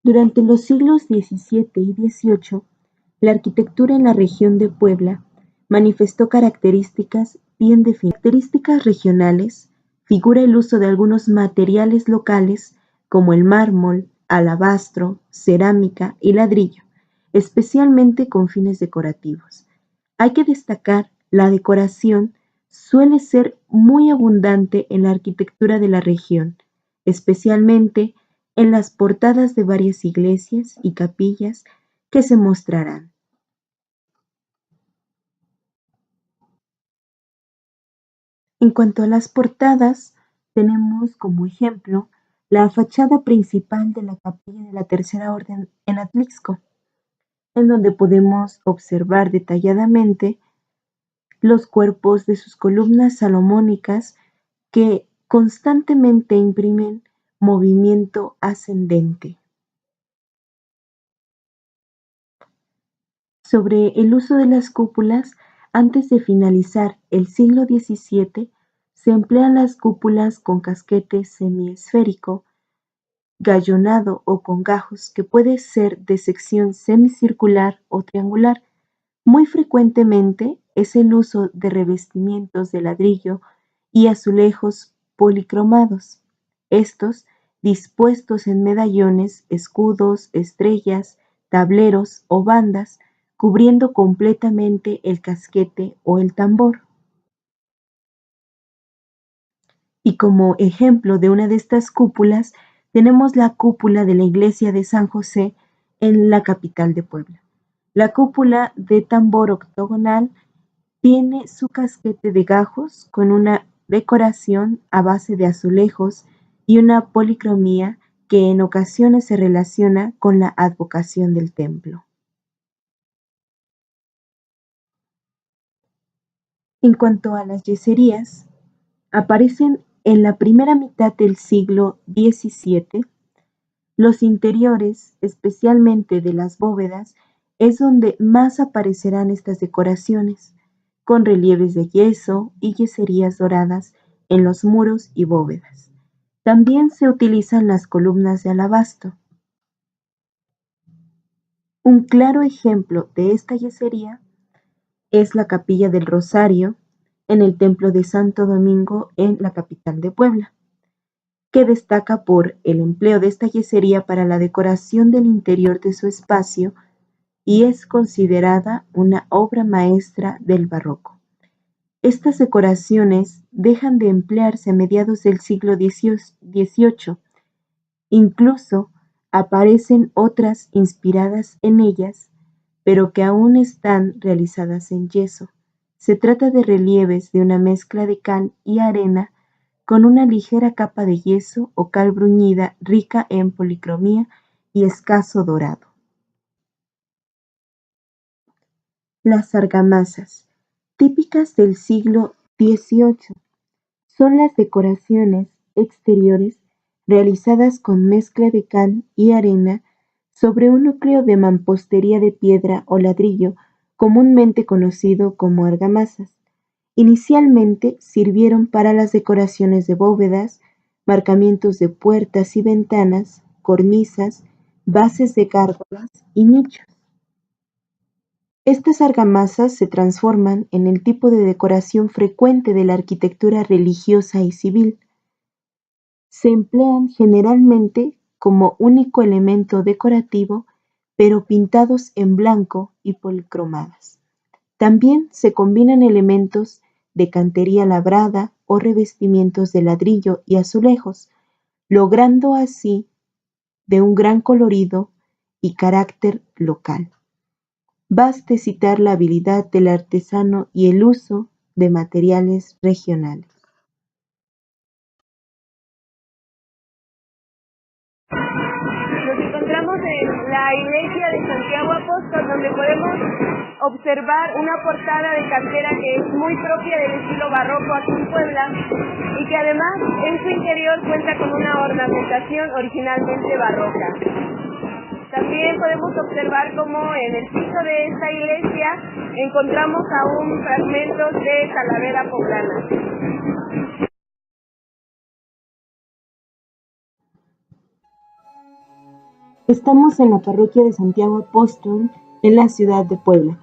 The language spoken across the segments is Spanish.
Durante los siglos XVII y XVIII, la arquitectura en la región de Puebla manifestó características bien definidas. Características regionales figura el uso de algunos materiales locales como el mármol, alabastro, cerámica y ladrillo, especialmente con fines decorativos. Hay que destacar la decoración suele ser muy abundante en la arquitectura de la región, especialmente en las portadas de varias iglesias y capillas que se mostrarán. En cuanto a las portadas, tenemos como ejemplo la fachada principal de la capilla de la Tercera Orden en Atlixco, en donde podemos observar detalladamente los cuerpos de sus columnas salomónicas que constantemente imprimen movimiento ascendente. Sobre el uso de las cúpulas, antes de finalizar el siglo XVII, se emplean las cúpulas con casquete semiesférico, gallonado o con gajos que puede ser de sección semicircular o triangular. Muy frecuentemente es el uso de revestimientos de ladrillo y azulejos policromados. Estos dispuestos en medallones, escudos, estrellas, tableros o bandas, cubriendo completamente el casquete o el tambor. Y como ejemplo de una de estas cúpulas, tenemos la cúpula de la iglesia de San José en la capital de Puebla. La cúpula de tambor octogonal tiene su casquete de gajos con una decoración a base de azulejos y una policromía que en ocasiones se relaciona con la advocación del templo. En cuanto a las yeserías, aparecen en la primera mitad del siglo XVII. Los interiores, especialmente de las bóvedas, es donde más aparecerán estas decoraciones, con relieves de yeso y yeserías doradas en los muros y bóvedas. También se utilizan las columnas de alabastro. Un claro ejemplo de esta yesería es la Capilla del Rosario en el Templo de Santo Domingo en la capital de Puebla, que destaca por el empleo de esta yesería para la decoración del interior de su espacio y es considerada una obra maestra del barroco. Estas decoraciones dejan de emplearse a mediados del siglo XVIII. Incluso aparecen otras inspiradas en ellas, pero que aún están realizadas en yeso. Se trata de relieves de una mezcla de cal y arena con una ligera capa de yeso o cal bruñida rica en policromía y escaso dorado. Las argamasas, típicas del siglo XVIII, son las decoraciones exteriores realizadas con mezcla de cal y arena sobre un núcleo de mampostería de piedra o ladrillo, comúnmente conocido como argamasas. Inicialmente sirvieron para las decoraciones de bóvedas, marcamientos de puertas y ventanas, cornisas, bases de gárgolas y nichos. Estas argamasas se transforman en el tipo de decoración frecuente de la arquitectura religiosa y civil. Se emplean generalmente como único elemento decorativo, pero pintados en blanco y policromadas. También se combinan elementos de cantería labrada o revestimientos de ladrillo y azulejos, logrando así de un gran colorido y carácter local. Baste citar la habilidad del artesano y el uso de materiales regionales. Nos encontramos en la iglesia de Santiago Apóstol, donde podemos observar una portada de cantera que es muy propia del estilo barroco aquí en Puebla y que además en su interior cuenta con una ornamentación originalmente barroca. También podemos observar cómo en el piso de esta iglesia encontramos aún fragmentos de talavera poblana. Estamos en la parroquia de Santiago Apóstol, en la ciudad de Puebla,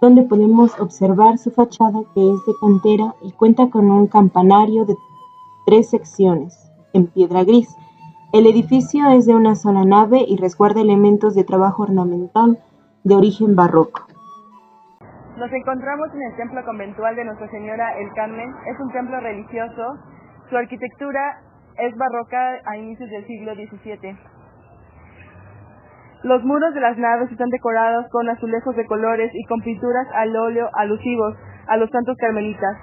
donde podemos observar su fachada, que es de cantera y cuenta con un campanario de 3 secciones, en piedra gris. El edificio es de una sola nave y resguarda elementos de trabajo ornamental de origen barroco. Nos encontramos en el templo conventual de Nuestra Señora El Carmen. Es un templo religioso. Su arquitectura es barroca a inicios del siglo XVII. Los muros de las naves están decorados con azulejos de colores y con pinturas al óleo alusivos a los santos carmelitas.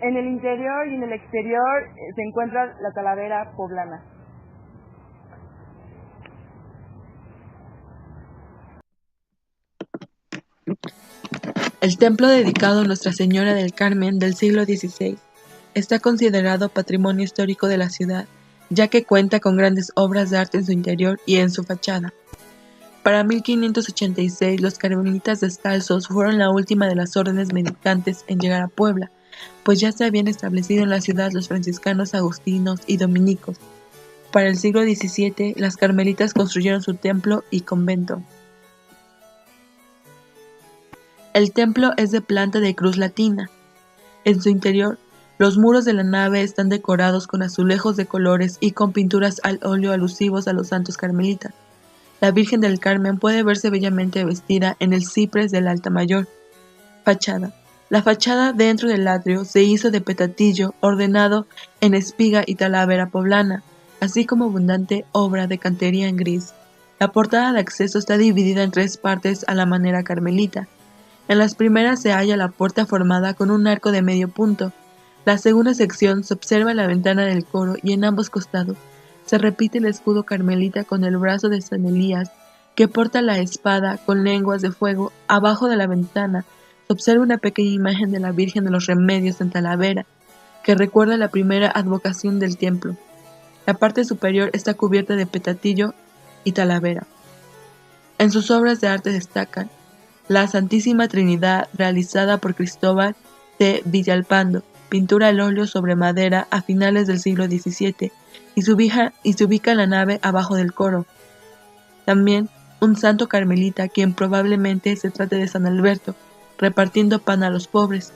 En el interior y en el exterior se encuentra la talavera poblana. El templo dedicado a Nuestra Señora del Carmen del siglo XVI está considerado patrimonio histórico de la ciudad, ya que cuenta con grandes obras de arte en su interior y en su fachada. Para 1586 los carmelitas descalzos fueron la última de las órdenes mendicantes en llegar a Puebla, pues ya se habían establecido en la ciudad los franciscanos agustinos y dominicos. Para el siglo XVII las carmelitas construyeron su templo y convento. El templo es de planta de cruz latina. En su interior, los muros de la nave están decorados con azulejos de colores y con pinturas al óleo alusivos a los santos carmelitas. La Virgen del Carmen puede verse bellamente vestida en el ciprés del altar mayor. Fachada. La fachada dentro del atrio se hizo de petatillo ordenado en espiga y talavera poblana, así como abundante obra de cantería en gris. La portada de acceso está dividida en 3 partes a la manera carmelita. En las primeras se halla la puerta formada con un arco de medio punto. La segunda sección se observa la ventana del coro y en ambos costados se repite el escudo carmelita con el brazo de San Elías, que porta la espada con lenguas de fuego. Abajo de la ventana se observa una pequeña imagen de la Virgen de los Remedios en talavera, que recuerda la primera advocación del templo. La parte superior está cubierta de petatillo y talavera. En sus obras de arte destacan la Santísima Trinidad, realizada por Cristóbal de Villalpando, pintura al óleo sobre madera a finales del siglo XVII, y se ubica en la nave abajo del coro. También un santo carmelita, quien probablemente se trate de San Alberto, repartiendo pan a los pobres.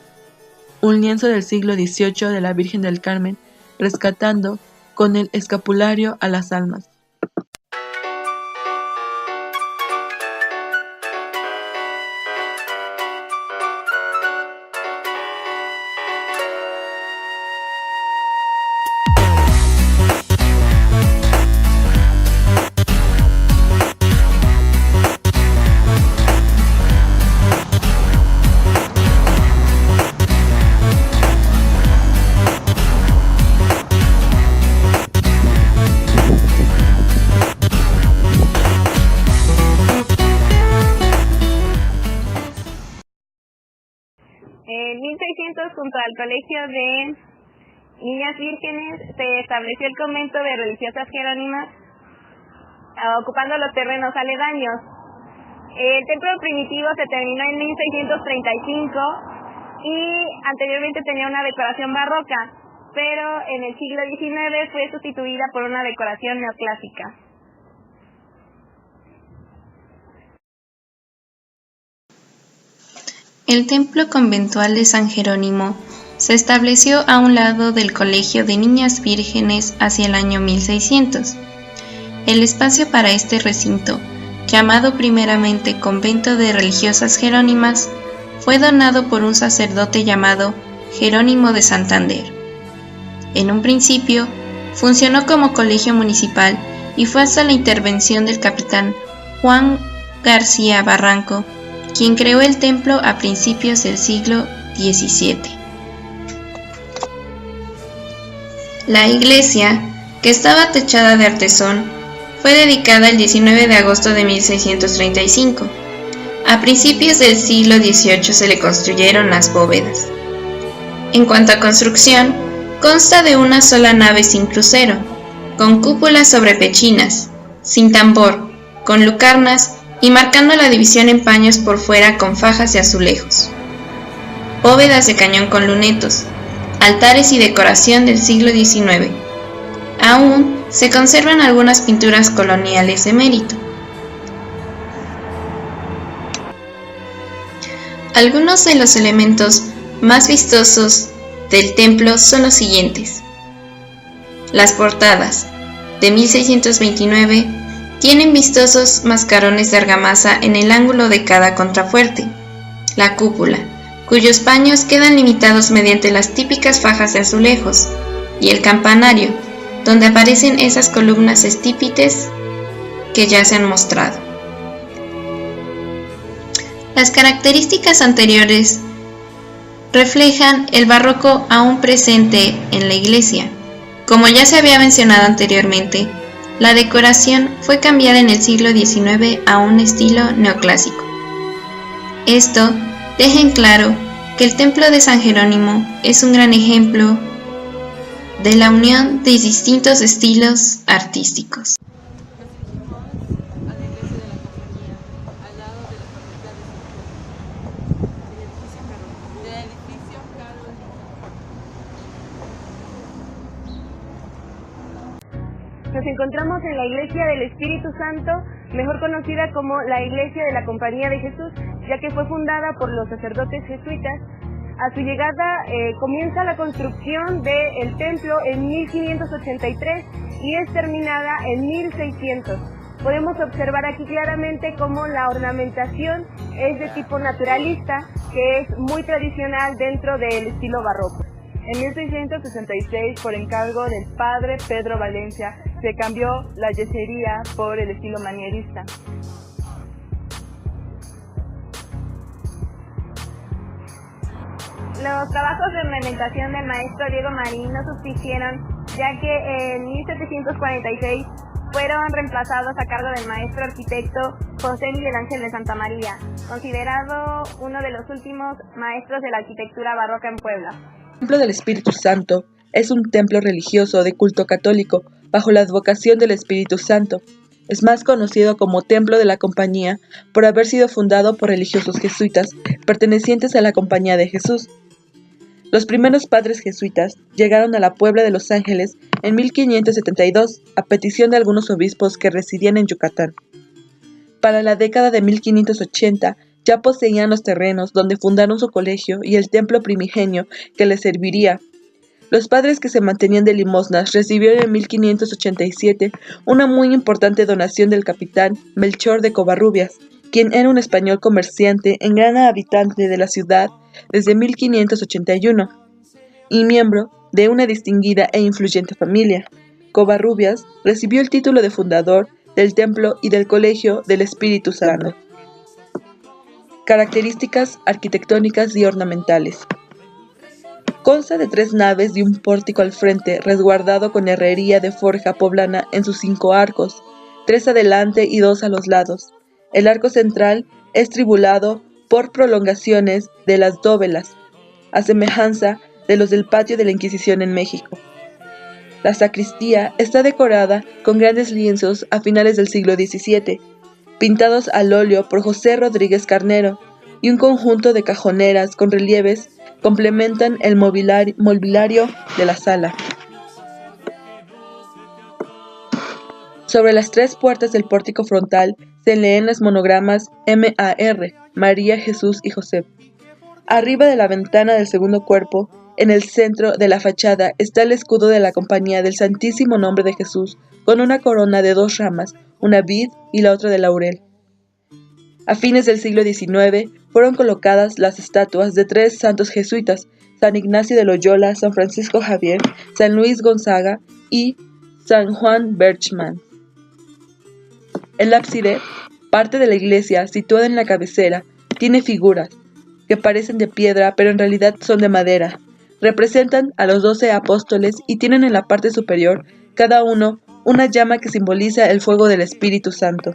Un lienzo del siglo XVIII de la Virgen del Carmen, rescatando con el escapulario a las almas. En 1600, junto al Colegio de Niñas Vírgenes, se estableció el convento de religiosas jerónimas, ocupando los terrenos aledaños. El templo primitivo se terminó en 1635 y anteriormente tenía una decoración barroca, pero en el siglo XIX fue sustituida por una decoración neoclásica. El templo conventual de San Jerónimo se estableció a un lado del Colegio de Niñas Vírgenes hacia el año 1600. El espacio para este recinto, llamado primeramente Convento de Religiosas Jerónimas, fue donado por un sacerdote llamado Jerónimo de Santander. En un principio, funcionó como colegio municipal y fue hasta la intervención del capitán Juan García Barranco, quien creó el templo a principios del siglo XVII. La iglesia, que estaba techada de artesón, fue dedicada el 19 de agosto de 1635. A principios del siglo XVIII se le construyeron las bóvedas. En cuanto a construcción, consta de una sola nave sin crucero, con cúpulas sobre pechinas, sin tambor, con lucarnas y marcando la división en paños por fuera con fajas de azulejos. Bóvedas de cañón con lunetos, altares y decoración del siglo XIX. Aún Se conservan algunas pinturas coloniales de mérito. Algunos de los elementos más vistosos del templo son los siguientes. Las portadas, de 1629, tienen vistosos mascarones de argamasa en el ángulo de cada contrafuerte. La cúpula, cuyos paños quedan limitados mediante las típicas fajas de azulejos, y el campanario, donde aparecen esas columnas estípites que ya se han mostrado. Las características anteriores reflejan el barroco aún presente en la iglesia. Como ya se había mencionado anteriormente, la decoración fue cambiada en el siglo XIX a un estilo neoclásico. Esto deja en claro que el templo de San Jerónimo es un gran ejemplo de la unión de distintos estilos artísticos. Nos encontramos en la Iglesia del Espíritu Santo, mejor conocida como la Iglesia de la Compañía de Jesús, ya que fue fundada por los sacerdotes jesuitas. A su llegada comienza la construcción del templo en 1583 y es terminada en 1600. Podemos observar aquí claramente cómo la ornamentación es de tipo naturalista, que es muy tradicional dentro del estilo barroco. En 1666, por encargo del padre Pedro Valencia, se cambió la yesería por el estilo manierista. Los trabajos de ornamentación del maestro Diego Marín no subsistieron, ya que en 1746 fueron reemplazados a cargo del maestro arquitecto José Miguel Ángel de Santa María, considerado uno de los últimos maestros de la arquitectura barroca en Puebla. El Templo del Espíritu Santo es un templo religioso de culto católico bajo la advocación del Espíritu Santo. Es más conocido como Templo de la Compañía por haber sido fundado por religiosos jesuitas pertenecientes a la Compañía de Jesús. Los primeros padres jesuitas llegaron a la Puebla de Los Ángeles en 1572 a petición de algunos obispos que residían en Yucatán. Para la década de 1580 ya poseían los terrenos donde fundaron su colegio y el templo primigenio que les serviría. Los padres que se mantenían de limosnas recibieron en 1587 una muy importante donación del capitán Melchor de Covarrubias, quien era un español comerciante en gran habitante de la ciudad desde 1581 y miembro de una distinguida e influyente familia. Covarrubias recibió el título de fundador del templo y del colegio del Espíritu Santo. Características arquitectónicas y ornamentales. Consta de 3 naves y un pórtico al frente, resguardado con herrería de forja poblana en sus 5 arcos, 3 adelante y 2 a los lados. El arco central es tribulado por prolongaciones de las dóvelas, a semejanza de los del patio de la Inquisición en México. La sacristía está decorada con grandes lienzos a finales del siglo XVII, pintados al óleo por José Rodríguez Carnero, y un conjunto de cajoneras con relieves complementan el mobiliario de la sala. Sobre las 3 puertas del pórtico frontal se leen los monogramas M.A.R., María, Jesús y José. Arriba de la ventana del segundo cuerpo, en el centro de la fachada, está el escudo de la Compañía del Santísimo Nombre de Jesús, con una corona de 2 ramas, una vid y la otra de laurel. A fines del siglo XIX fueron colocadas las estatuas de 3 santos jesuitas, San Ignacio de Loyola, San Francisco Javier, San Luis Gonzaga y San Juan Berchmans. El ábside, parte de la iglesia situada en la cabecera, tiene figuras que parecen de piedra pero en realidad son de madera. Representan a los 12 apóstoles y tienen en la parte superior, cada uno, una llama que simboliza el fuego del Espíritu Santo.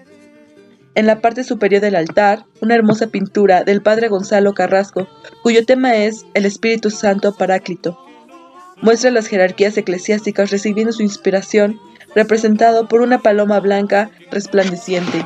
En la parte superior del altar, una hermosa pintura del padre Gonzalo Carrasco, cuyo tema es el Espíritu Santo Paráclito. Muestra las jerarquías eclesiásticas recibiendo su inspiración, representado por una paloma blanca resplandeciente.